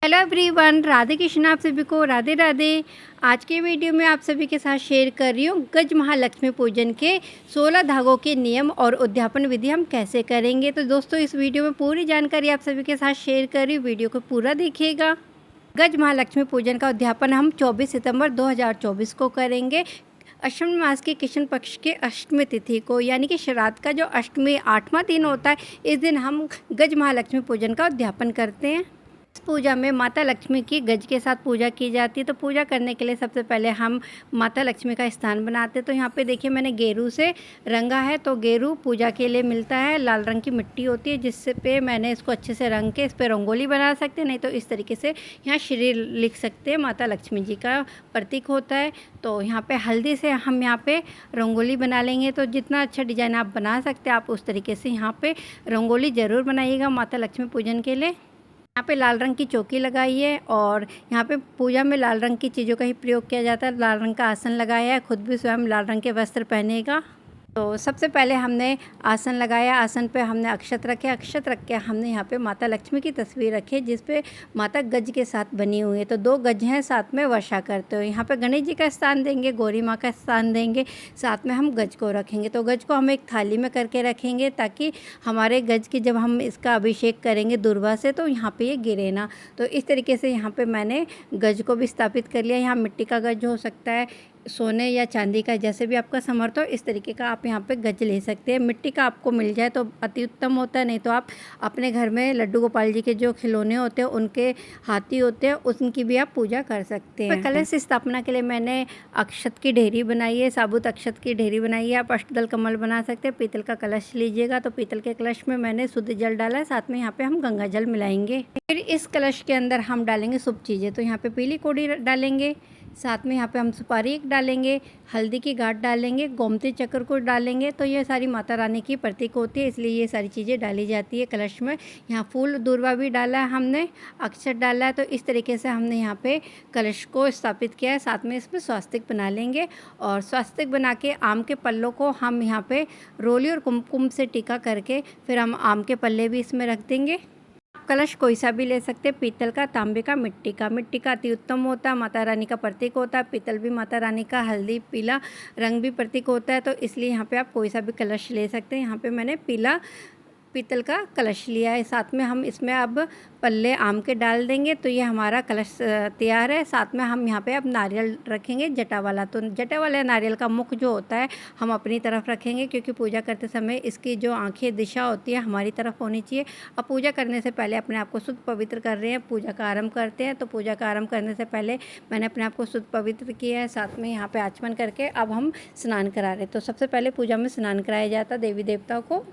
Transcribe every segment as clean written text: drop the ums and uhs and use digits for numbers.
Hello everyone, Radhe Krishna. आप सभी को राधे राधे। आज के वीडियो में आप सभी के साथ शेयर कर रही हूँ गज महालक्ष्मी पूजन के 16 धागों के नियम और उद्यापन विधि हम कैसे करेंगे। तो दोस्तों, इस वीडियो में पूरी जानकारी आप सभी के साथ शेयर कर रही हूँ, वीडियो को पूरा देखिएगा। गज महालक्ष्मी पूजन का उद्यापन हम 24 सितंबर 2024 को करेंगे। अश्विन मास के कृष्ण पक्ष के अष्टमी तिथि को, यानी कि श्राद्ध का जो अष्टमी 8वां दिन होता है, इस दिन हम गज महालक्ष्मी पूजन का उद्यापन करते हैं। इस पूजा में माता लक्ष्मी की गज के साथ पूजा की जाती है। तो पूजा करने के लिए सबसे पहले हम माता लक्ष्मी का स्थान बनाते हैं। तो यहाँ पे देखिए, मैंने गेरू से रंगा है। तो गेरू पूजा के लिए मिलता है, लाल रंग की मिट्टी होती है, जिससे पे मैंने इसको अच्छे से रंग के इस पर रंगोली बना सकते हैं, नहीं तो इस तरीके से यहाँ श्री लिख सकते हैं। माता लक्ष्मी जी का प्रतीक होता है। तो यहाँ पे हल्दी से हम यहाँ पे रंगोली बना लेंगे। तो जितना अच्छा डिजाइन आप बना सकते हैं, आप उस तरीके से यहाँ पे रंगोली ज़रूर बनाइएगा माता लक्ष्मी पूजन के लिए। यहाँ पे लाल रंग की चौकी लगाई है और यहाँ पे पूजा में लाल रंग की चीज़ों का ही प्रयोग किया जाता है। लाल रंग का आसन लगाया है, खुद भी स्वयं लाल रंग के वस्त्र पहनेगा। तो सबसे पहले हमने आसन लगाया, आसन पे हमने अक्षत रखे, अक्षत रख के हमने यहाँ पे माता लक्ष्मी की तस्वीर रखी है, जिस पे माता गज के साथ बनी हुई है। तो 2 गज हैं, साथ में वर्षा करते हो। यहाँ पे गणेश जी का स्थान देंगे, गौरी माँ का स्थान देंगे, साथ में हम गज को रखेंगे। तो गज को हम एक थाली में करके रखेंगे, ताकि हमारे गज की जब हम इसका अभिषेक करेंगे दुर्वा से, तो यहाँ पे ये गिरे ना। तो इस तरीके से यहाँ पे मैंने गज को भी स्थापित कर लिया। यहाँ मिट्टी का गज हो सकता है, सोने या चांदी का, जैसे भी आपका समर्थ हो, इस तरीके का आप यहाँ पे गज ले सकते हैं। मिट्टी का आपको मिल जाए तो अति उत्तम होता है, नहीं तो आप अपने घर में लड्डू गोपाल जी के जो खिलौने होते हैं, उनके हाथी होते हैं, उनकी भी आप पूजा कर सकते हैं। कलश स्थापना के लिए मैंने अक्षत की ढेरी बनाई है, साबुत अक्षत की ढेरी बनाई है। आप अष्टदल कमल बना सकते हैं। पीतल का कलश लीजिएगा। तो पीतल के कलश में मैंने शुद्ध जल डाला है, साथ में यहाँ पे हम गंगा जल मिलाएंगे। फिर इस कलश के अंदर हम डालेंगे शुभ चीज़ें। तो यहाँ पे पीली कौड़ी डालेंगे, साथ में यहाँ पे हम सुपारी एक डालेंगे, हल्दी की गांठ डालेंगे, गोमती चक्र को डालेंगे। तो ये सारी माता रानी की प्रतीक होती है, इसलिए ये सारी चीज़ें डाली जाती है कलश में। यहाँ फूल दूर्वा भी डाला है हमने, अक्षत डाला है। तो इस तरीके से हमने यहाँ पे कलश को स्थापित किया है। साथ में इसमें स्वास्तिक बना लेंगे, और स्वास्तिक बना के आम के पल्लों को हम यहाँ पे रोली और कुमकुम से टीका करके फिर हम आम के पल्ले भी इसमें रख देंगे। कलश कोई सा भी ले सकते हैं, पीतल का, तांबे का, मिट्टी का। मिट्टी का अति उत्तम होता है, माता रानी का प्रतीक होता है। पीतल भी माता रानी का हल्दी पीला रंग भी प्रतीक होता है। तो इसलिए यहाँ पे आप कोई सा भी कलश ले सकते हैं। यहाँ पे मैंने पीतल का कलश लिया है। साथ में हम इसमें अब पल्ले आम के डाल देंगे। तो ये हमारा कलश तैयार है। साथ में हम यहाँ पे अब नारियल रखेंगे, जटा वाला। तो जटा वाले नारियल का मुख जो होता है, हम अपनी तरफ रखेंगे, क्योंकि पूजा करते समय इसकी जो आंखें दिशा होती है हमारी तरफ होनी चाहिए। अब पूजा करने से पहले अपने आप को शुद्ध पवित्र कर रहे हैं, पूजा का आरंभ करते हैं। तो पूजा का आरंभ करने से पहले मैंने अपने आप को शुद्ध पवित्र किया है। साथ में यहाँ पे आचमन करके अब हम स्नान करा रहे हैं। तो सबसे पहले पूजा में स्नान कराया जाता है देवी देवताओं को।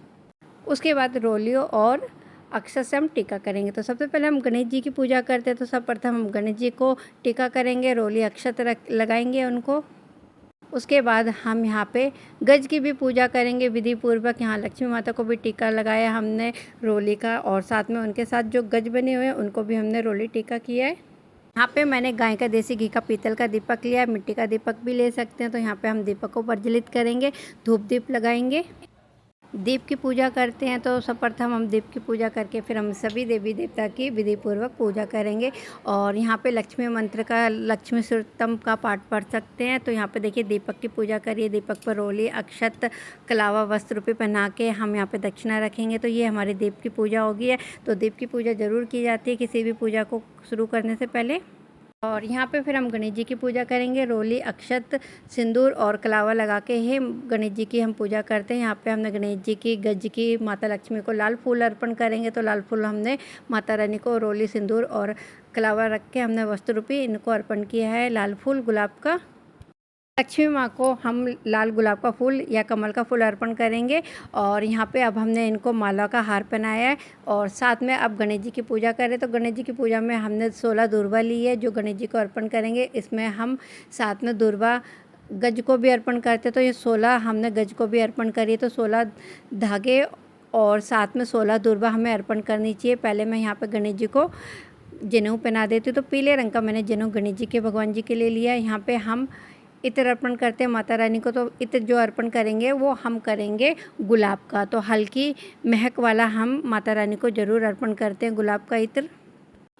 उसके बाद रोलियों और अक्षत से हम टीका करेंगे। तो सबसे पहले हम गणेश जी की पूजा करते हैं। तो सर्वप्रथम हम गणेश जी को टीका करेंगे, रोली अक्षत लगाएंगे उनको। उसके बाद हम यहाँ पे गज की भी पूजा करेंगे विधि पूर्वक। यहाँ लक्ष्मी माता को भी टीका लगाया हमने रोली का, और साथ में उनके साथ जो गज बने हुए हैं उनको भी हमने रोली टीका किया है। यहाँ पे मैंने गाय का देसी घी का पीतल का दीपक लिया है, मिट्टी का दीपक भी ले सकते हैं। तो यहाँ पे हम दीपक को प्रज्वलित करेंगे, धूप दीप लगाएंगे, दीप की पूजा करते हैं। तो सर्वप्रथम हम दीप की पूजा करके फिर हम सभी देवी देवता की विधि पूर्वक पूजा करेंगे। और यहाँ पे लक्ष्मी मंत्र का, लक्ष्मी सूक्तम का पाठ पढ़ सकते हैं। तो यहाँ पे देखिए, दीपक की पूजा करिए, दीपक पर रोली अक्षत कलावा वस्त्र रूपी पहना के हम यहाँ पे दक्षिणा रखेंगे। तो ये हमारी दीप की पूजा होगी है। तो दीप की पूजा ज़रूर की जाती है किसी भी पूजा को शुरू करने से पहले। और यहाँ पे फिर हम गणेश जी की पूजा करेंगे, रोली अक्षत सिंदूर और कलावा लगा के ही गणेश जी की हम पूजा करते हैं। यहाँ पे हमने गणेश जी की, गज की, माता लक्ष्मी को लाल फूल अर्पण करेंगे। तो लाल फूल हमने माता रानी को रोली सिंदूर और कलावा रख के हमने वस्त्र रूपी इनको अर्पण किया है। लाल फूल गुलाब का, लक्ष्मी माँ को हम लाल गुलाब का फूल या कमल का फूल अर्पण करेंगे। और यहाँ पे अब हमने इनको माला का हार पहनाया है। और साथ में अब गणेश जी की पूजा करें। तो गणेश जी की पूजा में हमने 16 दूर्वा ली है, जो गणेश जी को अर्पण करेंगे। इसमें हम साथ में दूर्वा गज को भी अर्पण करते। तो ये 16 हमने गज को भी अर्पण करी। तो 16 धागे और साथ में 16 दूर्वा हमें अर्पण करनी चाहिए। पहले मैं यहाँ पर गणेश जी को जनेऊ पहना देती हूँ। तो पीले रंग का मैंने जनेऊ गणेश जी के, भगवान जी के लिए लिया है। यहाँ पे हम इत्र अर्पण करते हैं माता रानी को। तो इत्र जो अर्पण करेंगे वो हम करेंगे गुलाब का। तो हल्की महक वाला हम माता रानी को ज़रूर अर्पण करते हैं गुलाब का इत्र।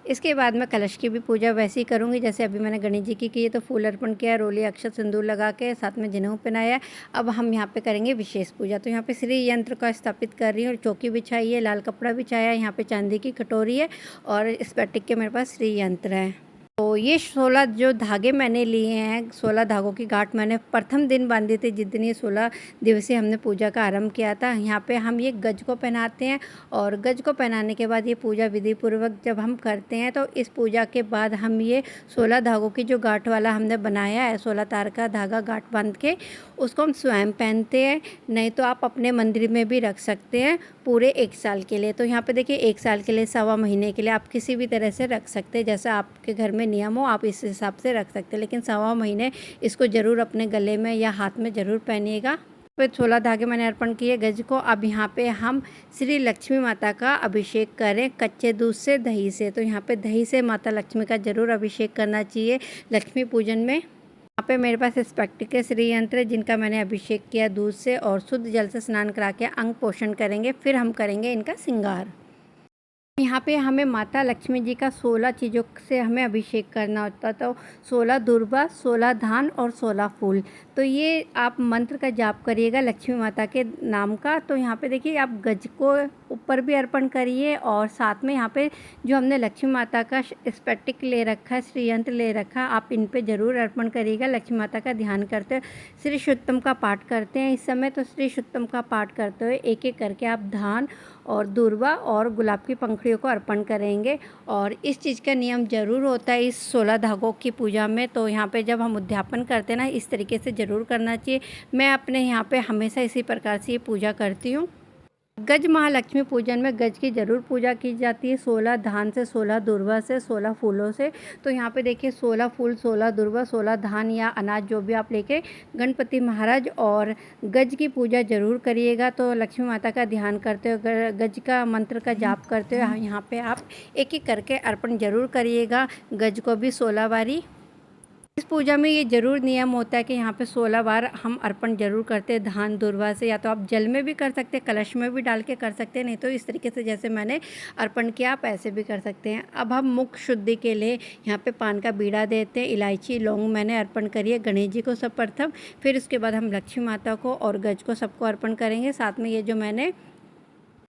इसके बाद मैं कलश की भी पूजा वैसे ही करूँगी जैसे अभी मैंने गणेश जी की है। तो फूल अर्पण किया, रोली अक्षत सिंदूर लगा के साथ में जनेऊ पहनाया। अब हम यहाँ पे करेंगे विशेष पूजा। तो यहाँ पे श्री यंत्र का स्थापित कर रही हूँ और चौकी बिछाई है, लाल कपड़ा बिछाया है, यहाँ पे चांदी की कटोरी है और स्फटिक के मेरे पास श्री यंत्र है। तो ये 16 जो धागे मैंने लिए हैं, 16 धागों की गांठ मैंने प्रथम दिन बांधी थी जिस दिन ये 16 दिवसीय हमने पूजा का आरंभ किया था। यहाँ पे हम ये गज को पहनाते हैं और गज को पहनाने के बाद ये पूजा विधि पूर्वक जब हम करते हैं तो इस पूजा के बाद हम ये 16 धागों की जो गांठ वाला हमने बनाया है, 16 तार का धागा गांठ बांध के उसको हम स्वयं पहनते हैं। नहीं तो आप अपने मंदिर में भी रख सकते हैं पूरे 1 साल के लिए। तो यहाँ पे देखिए 1 साल के लिए, सवा महीने के लिए आप किसी भी तरह से रख सकते हैं, जैसा आपके घर में नियम हो आप इस हिसाब से रख सकते हैं। लेकिन सवा महीने इसको ज़रूर अपने गले में या हाथ में ज़रूर पहनिएगा। फिर 16 धागे मैंने अर्पण किए गज को। अब यहाँ पे हम श्री लक्ष्मी माता का अभिषेक करें कच्चे दूध से, दही से। तो यहाँ पे दही से माता लक्ष्मी का ज़रूर अभिषेक करना चाहिए लक्ष्मी पूजन में। यहाँ पे मेरे पास स्फटिक के श्री यंत्र है जिनका मैंने अभिषेक किया दूध से और शुद्ध जल से स्नान करा के अंग पोषण करेंगे। फिर हम करेंगे इनका श्रृंगार। यहाँ पे हमें माता लक्ष्मी जी का 16 चीज़ों से हमें अभिषेक करना होता है। तो 16 दुर्वा, 16 धान और 16 फूल। तो ये आप मंत्र का जाप करिएगा लक्ष्मी माता के नाम का। तो यहाँ पे देखिए आप गज को ऊपर भी अर्पण करिए और साथ में यहाँ पे जो हमने लक्ष्मी माता का स्फटिक ले रखा है, श्री यंत्र ले रखा, आप इन पे ज़रूर अर्पण करिएगा। लक्ष्मी माता का ध्यान करते हुए श्री शुद्धम का पाठ करते हैं इस समय। तो श्री शुद्धम का पाठ करते हुए एक एक करके आप धान और दूर्वा और गुलाब की पंखुड़ियों को अर्पण करेंगे। और इस चीज़ का नियम ज़रूर होता है इस 16 धागों की पूजा में। तो यहाँ पे जब हम उद्यापन करते हैं ना, इस तरीके से ज़रूर करना चाहिए। मैं अपने यहाँ पे हमेशा इसी प्रकार से ये पूजा करती हूँ। गज महालक्ष्मी पूजन में गज की ज़रूर पूजा की जाती है, 16 धान से, 16 दूर्वा से, 16 फूलों से। तो यहाँ पे देखिए 16 फूल, 16 दूर्वा, 16 धान या अनाज जो भी आप लेके गणपति महाराज और गज की पूजा ज़रूर करिएगा। तो लक्ष्मी माता का ध्यान करते हुए, गज का मंत्र का जाप करते हुए यहाँ पे आप एक एक करके अर्पण ज़रूर करिएगा, गज को भी 16 बारी। इस पूजा में ये ज़रूर नियम होता है कि यहाँ पे 16 बार हम अर्पण ज़रूर करते हैं धान दूर्वा से। या तो आप जल में भी कर सकते हैं, कलश में भी डाल के कर सकते हैं, नहीं तो इस तरीके से जैसे मैंने अर्पण किया आप ऐसे भी कर सकते हैं। अब हम मुख शुद्धि के लिए यहाँ पे पान का बीड़ा देते हैं, इलायची लौंग मैंने अर्पण करी है गणेश जी को सर्वप्रथम। फिर उसके बाद हम लक्ष्मी माता को और गज को सबको अर्पण करेंगे। साथ में ये जो मैंने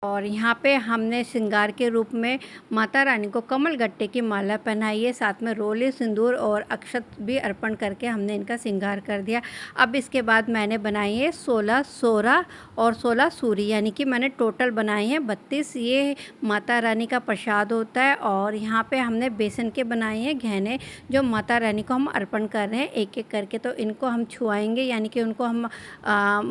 और यहाँ पे हमने श्रृंगार के रूप में माता रानी को कमल गट्टे की माला पहनाई है, साथ में रोली, सिंदूर और अक्षत भी अर्पण करके हमने इनका श्रृंगार कर दिया। अब इसके बाद मैंने बनाई है 16 सोरा और 16 सूरी, यानी कि मैंने टोटल बनाई है 32। ये माता रानी का प्रसाद होता है। और यहाँ पे हमने बेसन के बनाए हैं गहने जो माता रानी को हम अर्पण कर रहे हैं एक एक करके। तो इनको हम छुआएंगे, यानी कि उनको हम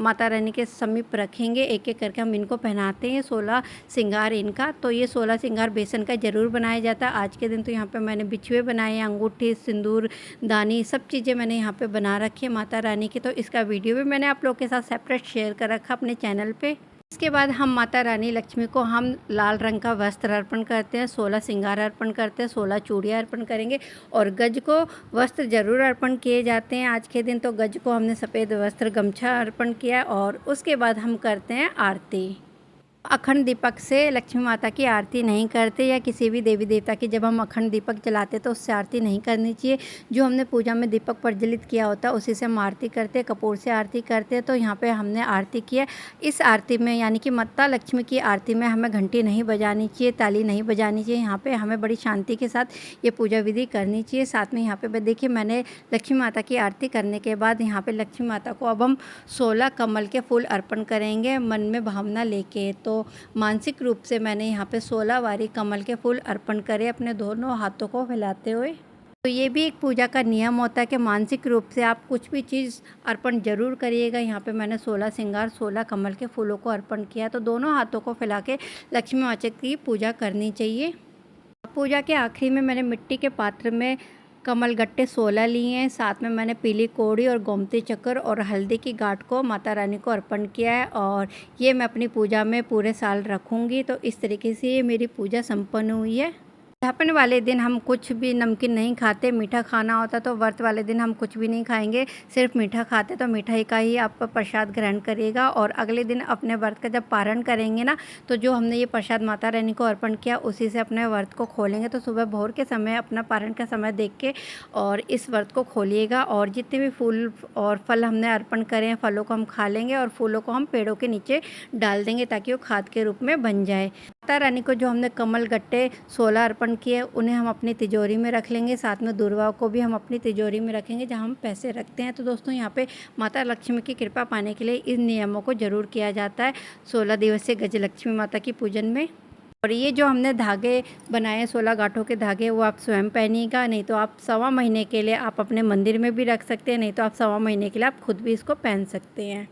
माता रानी के समीप रखेंगे, एक एक करके हम इनको पहनाते हैं 16 श्रृंगार इनका। तो ये 16 श्रृंगार बेसन का ज़रूर बनाया जाता है। आज के दिन तो यहाँ पे मैंने बिछुए बनाए हैं, अंगूठी, सिंदूर, दानी, सब चीज़ें मैंने यहाँ पे बना रखी है माता रानी की। तो इसका वीडियो भी मैंने आप लोगों के साथ सेपरेट शेयर कर रखा अपने चैनल पे। इसके बाद हम माता रानी लक्ष्मी को हम लाल रंग का वस्त्र अर्पण करते हैं, 16 श्रृंगार अर्पण करते हैं, 16 चूड़ियाँ अर्पण करेंगे और गज को वस्त्र जरूर अर्पण किए जाते हैं। आज के दिन तो गज को हमने सफ़ेद वस्त्र गमछा अर्पण किया। और उसके बाद हम करते हैं आरती। अखंड दीपक से लक्ष्मी माता की आरती नहीं करते, या किसी भी देवी देवता की जब हम अखंड दीपक जलाते तो उससे आरती नहीं करनी चाहिए। जो हमने पूजा में दीपक प्रज्वलित किया होता है उसी से हम आरती करते हैं, कपूर से आरती करते हैं। तो यहाँ पे हमने आरती किया। इस आरती में यानी कि माता लक्ष्मी की आरती में हमें घंटी नहीं बजानी चाहिए, ताली नहीं बजानी चाहिए। यहाँ पे हमें बड़ी शांति के साथ ये पूजा विधि करनी चाहिए। साथ में यहाँ पे देखिए मैंने लक्ष्मी माता की आरती करने के बाद यहाँ पे लक्ष्मी माता को अब हम 16 कमल के फूल अर्पण करेंगे मन में भावना लेके। तो मानसिक रूप से मैंने यहाँ पे 16 बारी कमल के फूल अर्पण करे अपने दोनों हाथों को फैलाते हुए। तो ये भी एक पूजा का नियम होता है कि मानसिक रूप से आप कुछ भी चीज़ अर्पण जरूर करिएगा। यहाँ पे मैंने 16 श्रृंगार, 16 कमल के फूलों को अर्पण किया। तो दोनों हाथों को फैला के लक्ष्मी माता की पूजा करनी चाहिए। पूजा के आखिरी में मैंने मिट्टी के पात्र में कमल गट्टे 16 लिए हैं, साथ में मैंने पीली कौड़ी और गोमती चक्र और हल्दी की गांठ को माता रानी को अर्पण किया है। और ये मैं अपनी पूजा में पूरे साल रखूँगी। तो इस तरीके से ये मेरी पूजा संपन्न हुई है। उद्यापन वाले दिन हम कुछ भी नमकीन नहीं खाते, मीठा खाना होता तो व्रत वाले दिन हम कुछ भी नहीं खाएंगे, सिर्फ मीठा खाते तो मिठाई का ही आप प्रसाद ग्रहण करिएगा। और अगले दिन अपने व्रत का जब पारण करेंगे ना, तो जो हमने ये प्रसाद माता रानी को अर्पण किया उसी से अपने व्रत को खोलेंगे। तो सुबह भोर के समय अपना पारण का समय देख के और इस व्रत को खोलिएगा। और जितने भी फूल और फल हमने अर्पण करे हैं, फलों को हम खा लेंगे और फूलों को हम पेड़ों के नीचे डाल देंगे ताकि वो खाद के रूप में बन जाए। माता रानी को जो हमने कमल गट्टे 16 अर्पण किए उन्हें हम अपनी तिजोरी में रख लेंगे। साथ में दुर्वा को भी हम अपनी तिजोरी में रखेंगे जहां हम पैसे रखते हैं। तो दोस्तों यहाँ पे माता लक्ष्मी की कृपा पाने के लिए इन नियमों को ज़रूर किया जाता है 16 दिवसीय गजलक्ष्मी माता की पूजन में। और ये जो हमने धागे बनाए 16 गांठों के धागे, वो आप स्वयं पहनिएगा, नहीं तो आप 1.25 महीने के लिए आप अपने मंदिर में भी रख सकते हैं, नहीं तो आप 1.25 महीने के लिए आप खुद भी इसको पहन सकते हैं।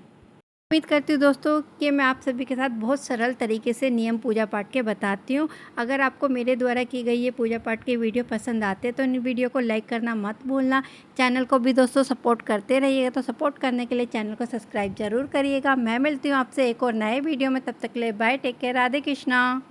उम्मीद करती हूँ दोस्तों कि मैं आप सभी के साथ बहुत सरल तरीके से नियम पूजा पाठ के बताती हूँ। अगर आपको मेरे द्वारा की गई ये पूजा पाठ के वीडियो पसंद आते हैं तो इन वीडियो को लाइक करना मत भूलना। चैनल को भी दोस्तों सपोर्ट करते रहिएगा, तो सपोर्ट करने के लिए चैनल को सब्सक्राइब ज़रूर करिएगा। मैं मिलती हूँ आपसे एक और नए वीडियो में, तब तक के लिए bye, take care, Radhe Krishna.